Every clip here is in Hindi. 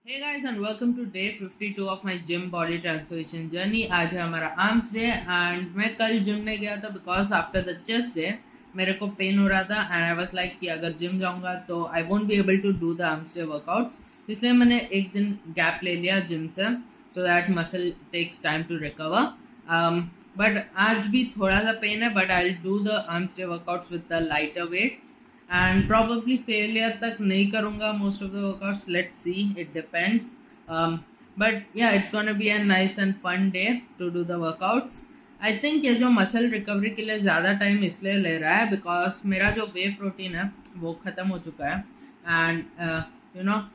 Hey guys and welcome to day 52 of my gym body transformation journey. आज है हमारा आर्म्स डे एंड मैं कल जिम नहीं गया था because after the chest day मेरे को पेन हो रहा था एंड आई वाज लाइक कि अगर जिम जाऊंगा तो I won't be able to do the arms day workouts, इसलिए मैंने एक दिन गैप ले लिया जिम से so that muscle takes time to recover. But आज भी थोड़ा सा पेन है but I will do the arms day workouts with the lighter weights and probably failure तक नहीं करूँगा most of the workouts. Let's see, it depends. But yeah, it's gonna be a nice and fun day to do the workouts. I think ये जो मसल रिकवरी के लिए ज़्यादा टाइम इसलिए ले रहा है बिकॉज मेरा जो वे प्रोटीन है वो ख़त्म हो चुका है एंड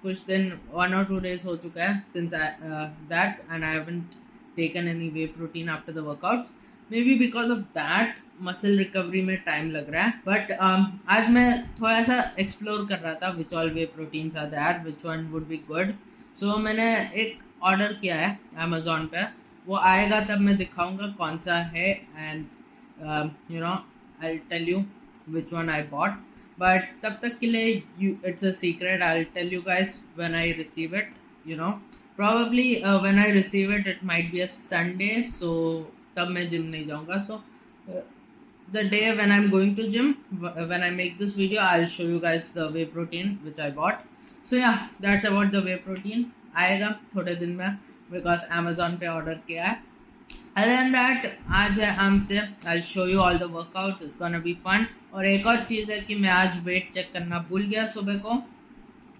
कुछ दिन 1 or 2 days हो चुका है since that and I haven't taken any whey protein after the workouts. Maybe because of that muscle recovery में टाइम लग रहा है बट आज मैं थोड़ा सा एक्सप्लोर कर रहा था which all way proteins are there, which one would be good. So मैंने एक ऑर्डर किया है अमेजोन पे, वो आएगा तब मैं दिखाऊंगा कौन सा है and I tell you which one I bought. But तब तक के लिए it's a secret. I tell you guys when I receive it. probably when I receive it it might be a Sunday, so तब मैं जिम नहीं जाऊँगा. सो the day when I'm going to gym, when I make this video, I'll show you guys the whey protein which I bought. So yeah, that's about the whey protein. आएगा थोड़े दिन में because Amazon पे order किया है. Other than that, आज है arms day. I'll show you all the workouts. It's gonna be fun. और एक और चीज़ है कि मैं आज वेट चेक करना भूल गया सुबह को.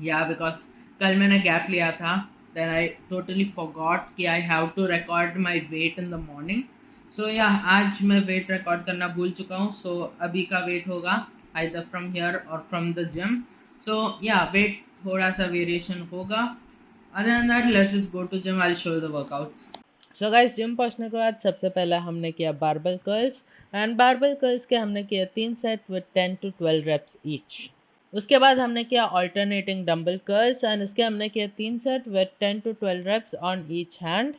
Yeah, because कल मैंने गैप लिया था. Then I totally forgot कि I have to record my weight in the morning. सो या आज मैं वेट रिकॉर्ड करना भूल चुका हूँ. सो अभी का वेट होगा आइदर फ्रॉम हियर और फ्रॉम द जिम. सो या वेट थोड़ा सा वेरिएशन होगा. Other than that let's just go to gym. I will show you the workouts. So guys, gym पहुँचने के बाद सबसे पहले हमने किया barbell curls and barbell curls के हमने किया 3 set with 10 to 12 reps each. उसके बाद हमने किया ऑल्टरनेटिंग डंबल कर्ल्स एंड इसके हमने किया 3 set with 10 to 12 reps on each hand.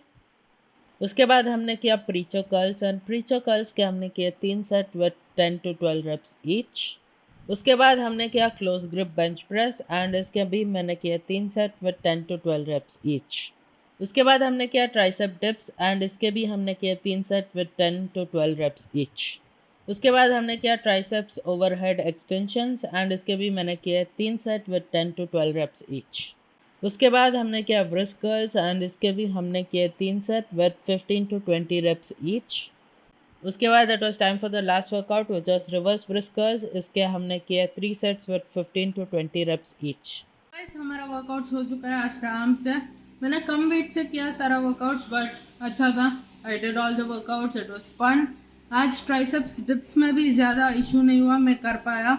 उसके बाद हमने किया preacher curls and preacher curls के हमने किए 3 set with 10 to 12 reps each. उसके बाद हमने किया close grip bench press and इसके भी मैंने किए 3 set with 10 to 12 reps each. उसके बाद हमने किया ट्राइसेप डिप्स एंड इसके भी हमने किए 3 set with 10 to 12 reps each. उसके बाद हमने किया ट्राइसेप्स ओवरहेड एक्सटेंशंस एंड इसके भी मैंने किए 3 set with 10 to 12 reps each. उसके बाद हमने किया ब्रिस्ट कर्ल्स एंड इसके भी हमने किए 3 set with 15 to 20 reps each. उसके बाद it was time for the last workout which was reverse breast curls. इसके हमने किए 3 sets with 15 to 20 reps each. Guys, हमारा वर्कआउट हो चुका है आज आर्म्स डे. मैंने कम वेट से किया सारा वर्कआउट्स बट अच्छा था. I did all the workouts, it was fun. आज ट्राइसेप्स डिप्स में भी ज़्यादा इशू नहीं हुआ, मैं कर पाया.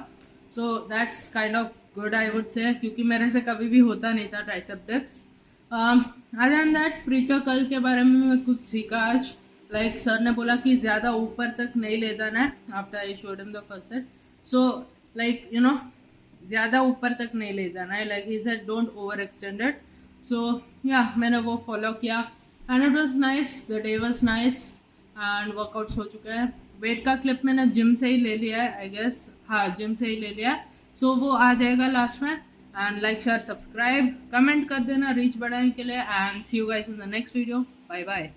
So that's kind of good I would say, क्योंकि मेरे से कभी भी होता नहीं था tricep dips. Other than that preacher curl के बारे में मैं कुछ सीखा आज. लाइक सर ने बोला कि ज़्यादा ऊपर तक नहीं ले जाना है after I showed him the first set. So like ज़्यादा ऊपर तक नहीं ले जाना है. Like he said don't over extend it. So yeah मैंने वो फॉलो किया and it was nice. The day was nice and workouts हो चुके हैं. वेट का क्लिप मैंने जिम से ही ले लिया है आई गेस. हाँ, जिम से ही ले लिया है. सो वो आ जाएगा लास्ट में. And like share subscribe comment कर देना रीच बढ़ाने के लिए. And see you guys in the next video. Bye bye.